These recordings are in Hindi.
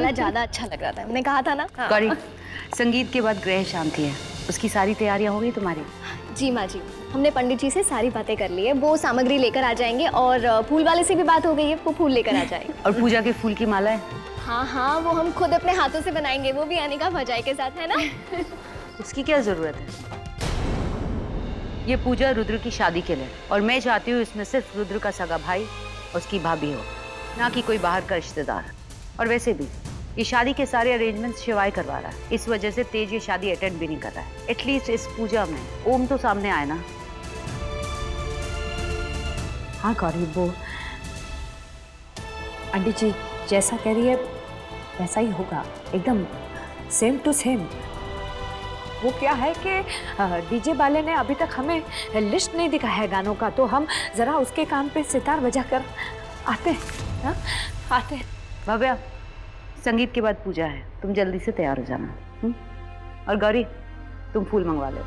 वाला ज्यादा अच्छा लग रहा था, मैंने कहा था ना। गौरी, संगीत के बाद ग्रह शांति है, उसकी सारी तैयारियां हो गई तुम्हारी? जी माँ जी, हमने पंडित जी से सारी बातें कर ली है, वो सामग्री लेकर आ जाएंगे और फूल वाले से भी बात हो गई है, वो फूल लेकर आ जाएंगे। और पूजा के फूल की माला है? हाँ हाँ, वो हम खुद अपने हाथों से बनाएंगे, वो भी अनिका भजाई के साथ, है ना? उसकी क्या जरूरत है? ये पूजा रुद्र की शादी के लिए, और मैं चाहती हूँ इसमें सिर्फ रुद्र का सगा भाई और उसकी भाभी हो, ना कि कोई बाहर का रिश्तेदार। और वैसे भी ये शादी के सारे अरेंजमेंट्स शिवाय करवा रहा है, इस वजह से तेज ये शादी अटेंड भी नहीं कर रहा है। एटलीस्ट इस पूजा में ओम तो सामने आए ना। हाँ गौरी, वो पंडित जी जैसा कह रही है वैसा ही होगा, एकदम सेम टू सेम। वो क्या है कि डीजे वाले ने अभी तक हमें लिस्ट नहीं दिखा है गानों का, तो हम जरा उसके कान पे सितार बजा कर आते हैं। हाँ आते हैं। भव्या, संगीत के बाद पूजा है, तुम जल्दी से तैयार हो जाना। और गौरी, तुम फूल मंगवा लो।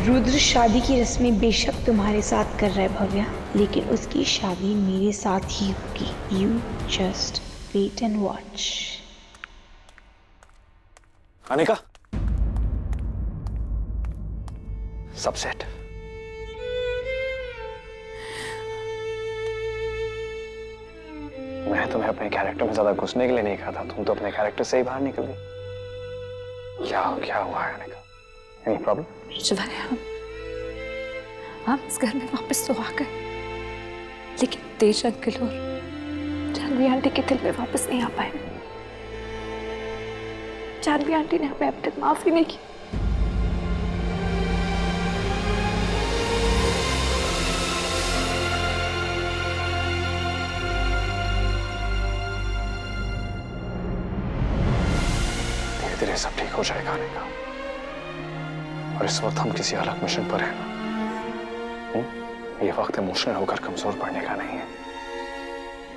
रुद्र शादी की रस्में बेशक तुम्हारे साथ कर रहा है भव्या, लेकिन उसकी शादी मेरे साथ ही होगी। You just wait and watch. Anika, सब सेट। मैं तुम्हें अपने कैरेक्टर में ज्यादा घुसने के लिए नहीं कहा था, तुम तो अपने कैरेक्टर से ही बाहर निकल गई। क्या हुआ है अनिका? Any problem? शिवाय, हम इस घर में वापस तो आ गए, लेकिन तेज अंकल और जानवी आंटी के दिल में वापस नहीं आ पाए। जानवी आंटी ने हमें अब तक माफ ही नहीं की। धीरे धीरे सब ठीक हो जाएगा अनिका, और इस वक्त हम किसी अलग मिशन पर हैं। ये वक्त इमोशनल होकर कमजोर पड़ने का नहीं है।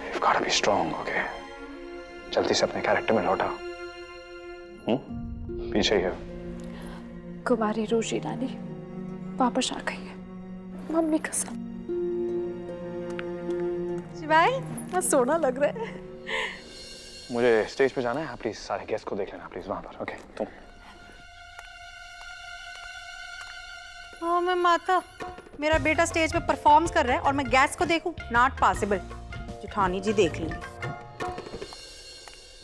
You've got to be strong, okay? जल्दी से अपने कैरेक्टर में लौटा। पीछे ही हो। कुमारी रोशी रानी वापस आ गई है, मम्मी कसम। शिवाय, सोना लग रहा है। मुझे स्टेज पे जाना है, आप प्लीज सारे गेस्ट को देख लेना प्लीज वहां पर। ओके तुम। ओ मैं माता, मेरा बेटा स्टेज पे परफॉर्म्स कर रहा है और मैं गैस को देखूं? Not possible. जेठानी जी देख लेंगे।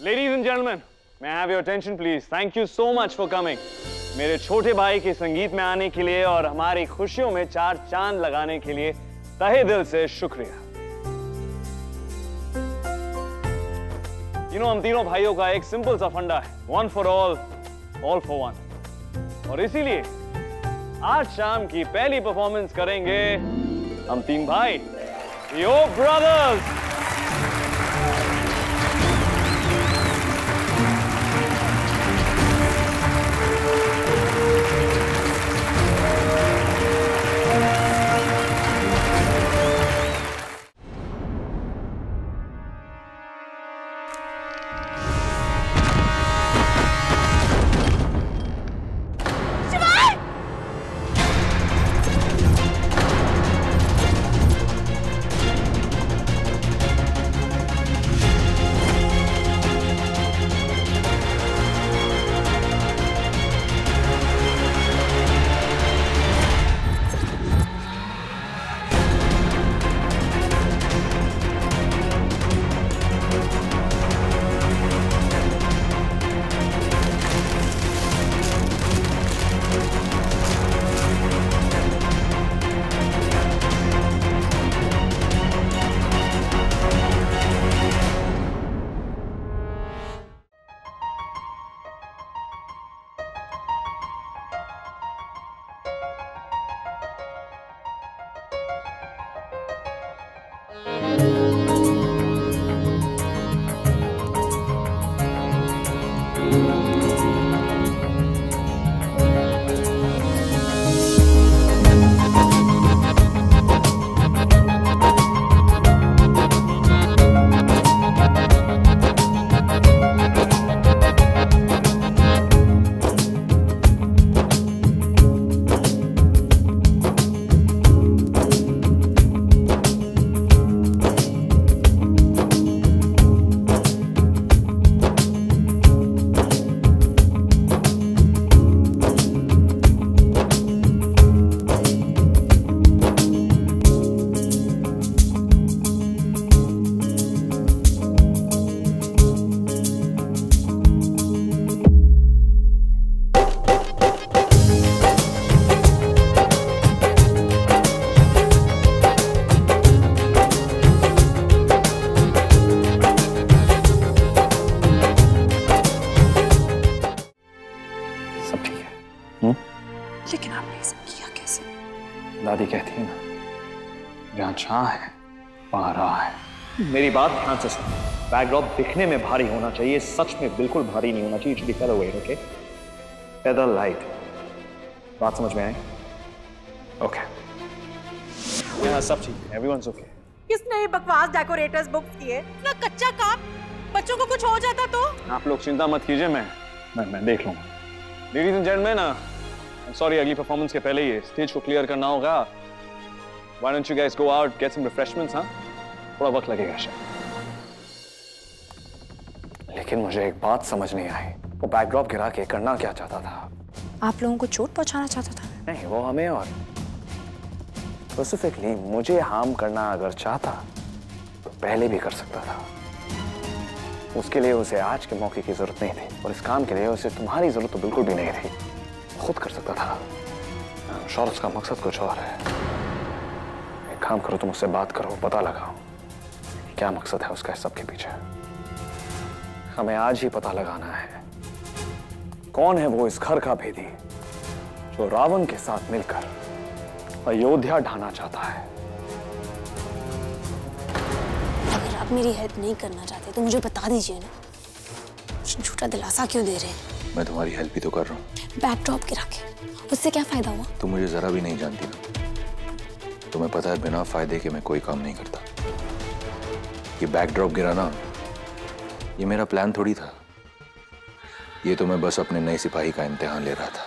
Ladies and gentleman, may I have your attention please? Thank you so much for coming. मेरे छोटे भाई के संगीत में आने के लिए और हमारी खुशियों में चार चांद लगाने के लिए तहे दिल से शुक्रिया। हम तीनों भाइयों का एक सिंपल सा फंडा है, one for all for one। और इसीलिए आज शाम की पहली परफॉर्मेंस करेंगे हम तीन भाई, यो ब्रदर्स। लेकिन आपने ये सब किया कैसे? दादी कहती है ना, जहाँ चाह है वहां राह है। मेरी बात ध्यान से सुनो। बैकड्रॉप दिखने में भारी होना चाहिए, सच में बिल्कुल भारी नहीं होना चाहिए। It should be okay? Feather light. बात समझ में आई? ओके। यहाँ सब ठीक है, एवरीवनस ओके। किसने ये बकवास डेकोरेटर्स बुक्स किए? इतना कच्चा काम, बच्चों को कुछ हो जाता तो? आप लोग चिंता मत कीजिए, मैं देख लूंगा। लेडीज एंड जेंटलमैन, सॉरी अगली परफॉर्मेंस के पहले ही स्टेज को क्लियर करना होगा। Why don't you guys go out, get some refreshments, हाँ? थोड़ा वक्त लगेगा शायद। लेकिन मुझे एक बात समझ नहीं आई, वो बैकड्रॉप गिरा के करना क्या चाहता था? आप लोगों को चोट पहुंचाना चाहता था? नहीं, वो हमें और स्पेसिफिकली मुझे हार्म करना अगर चाहता तो पहले भी कर सकता था। उसके लिए उसे आज के मौके की जरूरत नहीं थी, और इस काम के लिए उसे तुम्हारी जरूरत तो बिल्कुल भी नहीं थी। खुद कर सकता था। और उसका मकसद कुछ और है। एक काम करो, तुम उससे बात करो, पता लगाओ क्या मकसद है उसका इस सब के पीछे। हमें आज ही पता लगाना है कौन है वो इस घर का भेदी जो रावण के साथ मिलकर अयोध्या ढाना चाहता है। अगर आप मेरी हेल्प नहीं करना चाहते तो मुझे बता दीजिए ना। झूठा दिलासा क्यों दे रहे हैं? मैं तुम्हारी हेल्प ही तो कर रहा हूँ। बैकड्रॉप गिरा के उससे क्या फायदा हुआ? तुम मुझे जरा भी नहीं जानती ना। तुम्हें पता है बिना फायदे के मैं कोई काम नहीं करता। ये बैकड्रॉप गिराना ये मेरा प्लान थोड़ी था। ये तो मैं बस अपने नए सिपाही का इम्तिहान ले रहा था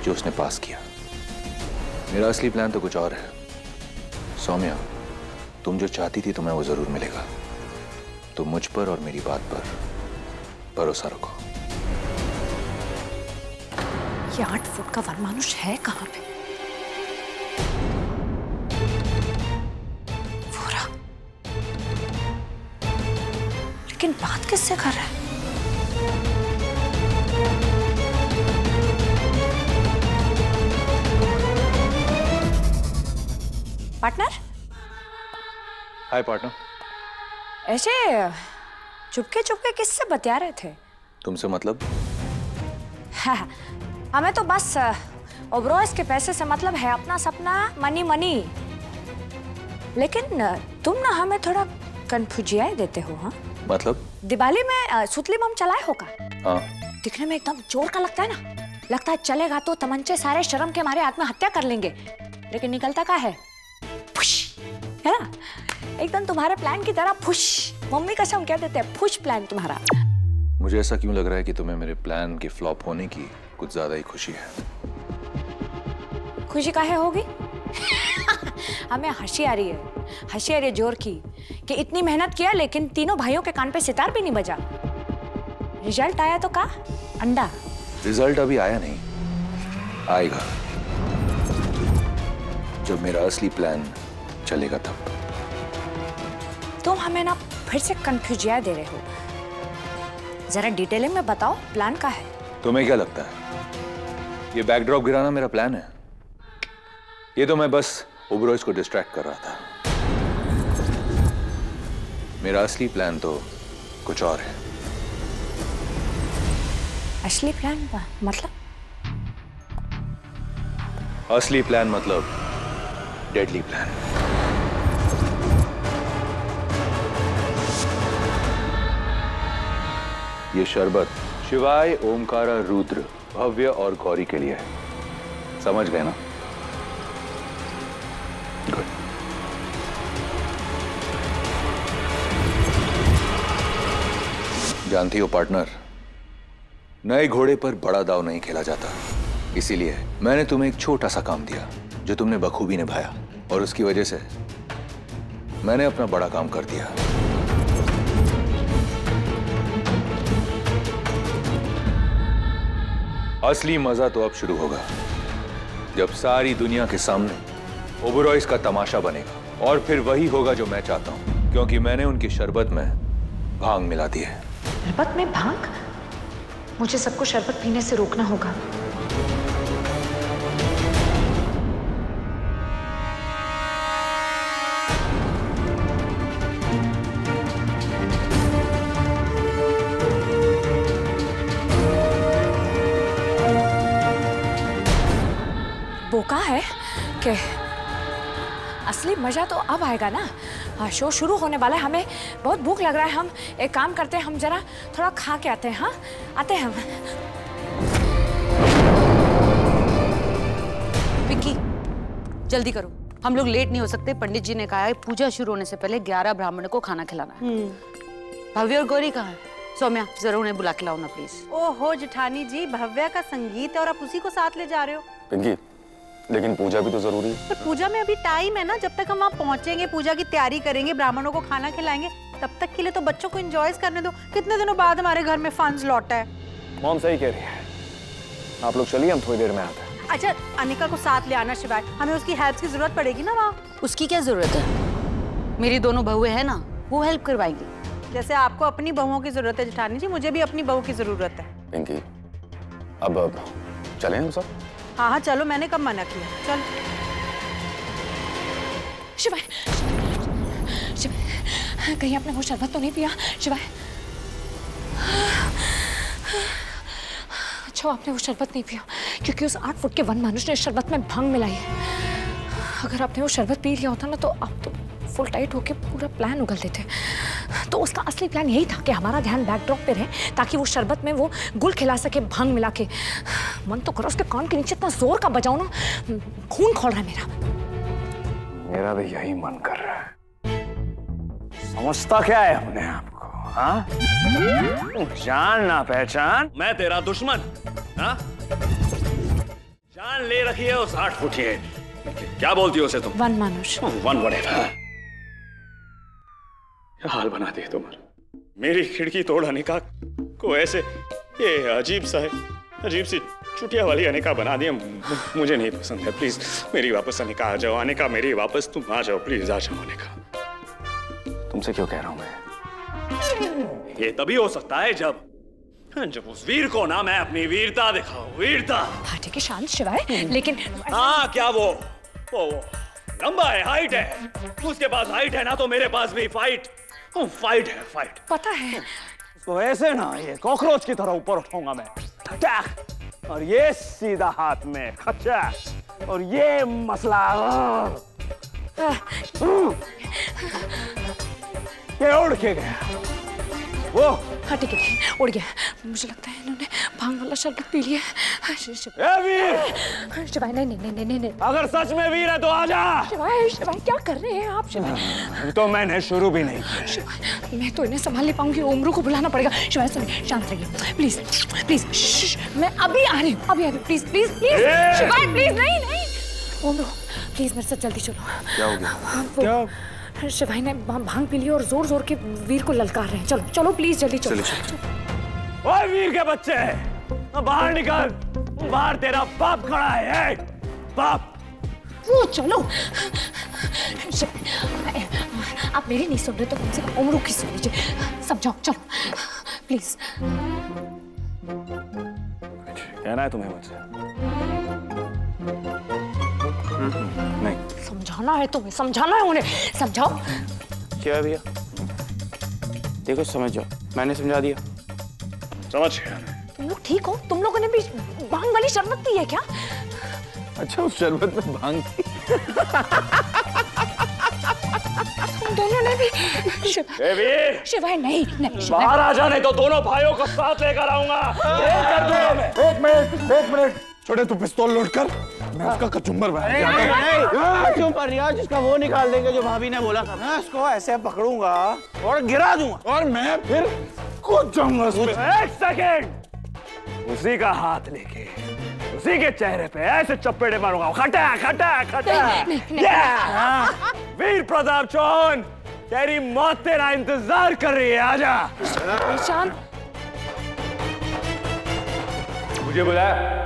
जो उसने पास किया। मेरा असली प्लान तो कुछ और है। सौम्या, तुम जो चाहती थी तुम्हें वो जरूर मिलेगा। तुम मुझ पर और मेरी बात पर भरोसा रखो। ये 8 फुट का वनमानुष है कहाँ पे? वो रहा। लेकिन बात किससे कर रहा है? पार्टनर? हाय पार्टनर। ऐसे चुपके चुपके किससे बतिया रहे थे? तुमसे मतलब? हाँ, हमें तो बस ओबरॉयज के पैसे से मतलब है। अपना सपना मनी मनी। लेकिन तुम ना हमें थोड़ा कंफ्यूजिया देते हो। हाँ मतलब? दिवाली में सुतली बम चलाए होगा? हाँ। दिखने में एकदम जोर का लगता है ना। लगता है चलेगा तो तमंचे सारे शर्म के मारे आत्महत्या कर लेंगे। लेकिन निकलता क्या है? फुश, है ना? एकदम तुम्हारे प्लान की तरह फुश। मम्मी कसम कह देते हैं फुश प्लान तुम्हारा। मुझे ऐसा क्यों लग रहा है कि तुम्हें मेरे प्लान के फ्लॉप होने की कुछ ज्यादा ही खुशी है। खुशी काहे होगी? हमें हंसी आ रही है। हंसी आ रही है जोर की कि इतनी मेहनत किया लेकिन तीनों भाइयों के कान पे सितार भी नहीं बजा। रिजल्ट आया तो का? अंडा। रिजल्ट अभी आया नहीं, आएगा जब मेरा असली प्लान चलेगा तब। तुम हमें ना फिर से कंफ्यूजिया दे रहे हो। जरा डिटेलिंग में बताओ प्लान का है। तुम्हें क्या लगता है ये बैकड्रॉप गिराना मेरा प्लान है? ये तो मैं बस ओबरॉयज को डिस्ट्रैक्ट कर रहा था। मेरा असली प्लान तो कुछ और है। असली प्लान मतलब? असली प्लान मतलब डेडली प्लान। ये शरबत शिवाय ओमकारा रुद्र भव्य और गौरी के लिए है। समझ गए ना? गुड। जानती हो पार्टनर, नए घोड़े पर बड़ा दाव नहीं खेला जाता। इसीलिए मैंने तुम्हें एक छोटा सा काम दिया जो तुमने बखूबी निभाया, और उसकी वजह से मैंने अपना बड़ा काम कर दिया। असली मजा तो अब शुरू होगा जब सारी दुनिया के सामने ओबरॉयज का तमाशा बनेगा, और फिर वही होगा जो मैं चाहता हूं, क्योंकि मैंने उनकी शरबत में भांग मिला दी है। शरबत में भांग? मुझे सबको शरबत पीने से रोकना होगा। ओके, असली मजा तो अब आएगा ना। शो शुरू होने वाला है, हमें बहुत भूख लग रहा है। हम एक काम करते हैं, हम जरा थोड़ा खा के आते हैं। हाँ, आते हैं हम। विक्की, जल्दी करो, हम लोग लेट नहीं हो सकते। पंडित जी ने कहा है पूजा शुरू होने से पहले 11 ब्राह्मणों को खाना खिलाना है। भव्य और गौरी कहाँ है? सौम्या, जरा उन्हें बुला के लाओ ना प्लीज। ओहो जेठानी जी, भव्या का संगीत है और आप उसी को साथ ले जा रहे हो। पिंकी, लेकिन पूजा भी तो जरूरी है। पर पूजा में अभी टाइम है ना, जब तक हम वहाँ पहुँचेंगे, पूजा की तैयारी करेंगे, ब्राह्मणों को खाना खिलाएंगे, तब तक के लिए तो बच्चों को एंजॉय करने दो। कितने दिनों बाद हमारे घर में फंड्स लौटा है। मॉम सही कह रही है, आप लोग चलिए, हम थोड़ी देर में आते हैं। अच्छा, अनिका को साथ ले आना शिवाय, हमें उसकी हेल्प की जरूरत पड़ेगी ना वहाँ। उसकी क्या जरूरत है? मेरी दोनों बहुएं हैं ना, वो हेल्प करवाएंगी। जैसे आपको अपनी बहुओं की जरूरत है जेठानी जी, मुझे भी अपनी बहू की जरूरत है। पिंकी, अब चलें हम सब? हाँ हाँ चलो, मैंने कब मना किया, चल। शिवाय, शिवाय, कहीं आपने वो शरबत तो नहीं पिया? शिवाय, अच्छा आपने वो शरबत नहीं पिया, क्योंकि उस 8 फुट के वन मनुष्य ने शरबत में भंग मिलाई है। अगर आपने वो शरबत पी लिया होता ना, तो आप तो फुल टाइट होके पूरा प्लान उगल देते। तो उसका असली प्लान यही था कि हमारा ध्यान बैकड्रॉप पे रहे, ताकि वो शरबत में वो गुल खिला सके भंग मिला के। मन तो करो उसके कान के नीचे इतना जोर का बजाओ ना, खून खोल रहा है मेरा। मेरा भी यही मन कर रहा है। समझता क्या है अपने आपको? हाँ, जान ना पहचान, मैं तेरा दुश्मन। हाँ, जान ले रखी है उस 8 फुटिए, क्या बोलती हो उसे तुम? वन मनुष्य। वन वडेवर। क्या हाल बना दिया तुम्हारा। मेरी खिड़की तोड़ अनिका को ऐसे, ये अजीब सा है, अजीब सी चुटिया वाली अनिका बना दिया। मुझे नहीं पसंद है, प्लीज मेरी वापस अनिका आ जाओ। अनिका मेरी वापस, तुम आ जाओ, प्लीज आ जाओ अनिका। तुमसे क्यों कह रहा हूं मैं? ये तभी हो सकता है जब उस वीर को ना मैं अपनी वीरता दिखाऊं। वीरता। हाँ ठीक है शांत शिवाय, लेकिन हाँ, क्या वो लंबा है, हाइट है, उसके पास हाइट है ना, तो मेरे पास भी फाइट है, फाइट। पता है तो ऐसे ना ये कॉकरोच की तरह ऊपर उठाऊंगा मैं, और ये सीधा हाथ में खच्चा, और ये मसला ये उड़ के गया वो। हाँ ठीक है, उड़ गया। मुझे लगता है इन्होंने भांग वाला शरबत पी लिया है। वीर, शिवाय नहीं, अगर सच में वीर है तो आजा। शिवाय क्या कर रहे हैं आप? शिवाय तो मैंने शुरू भी नहीं किया। शिवाय, मैं तो इन्हें संभाल नहीं पाऊंगी, उमरू को बुलाना पड़ेगा। शिवाय सुनिए, शांत रहिए प्लीज प्लीज। मैं अभी आ रही हूँ, प्लीज प्लीज प्लीज। शिवाय प्लीज, नहीं उमरू प्लीज मेरे साथ जल्दी चलो। क्या हो गया? क्या? शिवाय ने भांग पी ली और जोर जोर के वीर को ललकार रहे हैं। चलो चलो प्लीज जल्दी चलो। ओए वीर के बच्चे, बाहर निकल, बाहर तेरा बाप खड़ा है। बाप वो चलो। आप मेरी नहीं सुन रहे तो कम से कम उमरू की सुन लीजिए। समझाओ, चलो प्लीज। कहना है तुम्हें मुझसे? नहीं, समझाना है तुम्हें, समझाना है उन्हें, समझाओ। क्या भैया, देखो समझ जाओ, मैंने समझा दिया। समझ गया। तुम लोग ठीक हो? तुम लोगों ने भी भांग वाली शरबत पी है क्या? अच्छा, उस शरबत में भांग थी? तुम दोनों ने भी? शिवाय नहीं, बाहर आ जा, नहीं तो दोनों भाइयों को साथ लेकर आऊंगा। एक मिनट, छोटे तू पिस्तौल लोड कर, मैं उसका कचुम्बर कचुम्बर नहीं, जिसका वो निकाल देंगे जो भाभी ने बोला था। मैं उसको ऐसे पकड़ूंगा और गिरा दूंगा, और मैं फिर कूद जाऊंगा। एक सेकेंड, उसी का हाथ लेके उसी के चेहरे पे ऐसे चप्पेड़े मारूंगा। खटा खटा खटा। वीर प्रताप चौहान, तेरी मौत तेरा इंतजार कर रही है, आजा। शांत, मुझे बुलाया?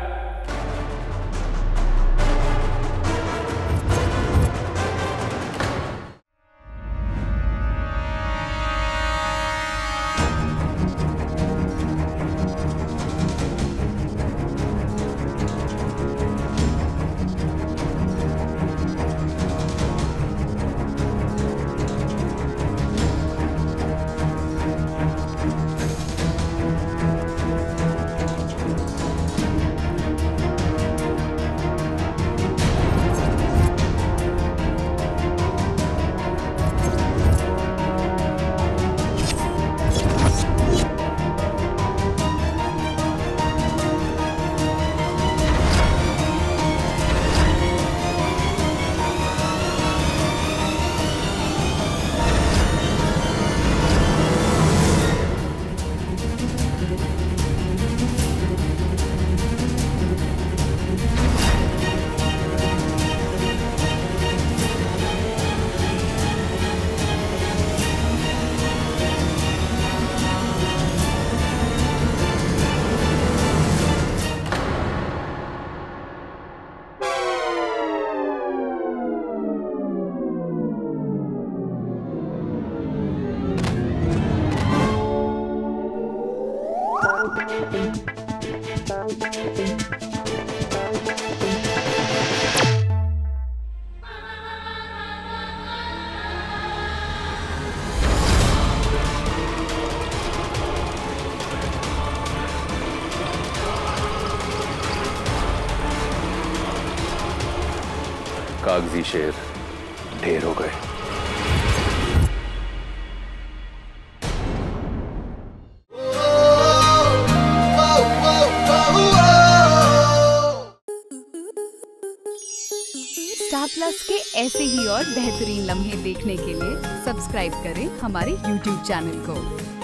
कागजी शेर ढेर हो गए। स्टार प्लस के ऐसे ही और बेहतरीन लम्हे देखने के लिए सब्सक्राइब करें हमारे YouTube चैनल को।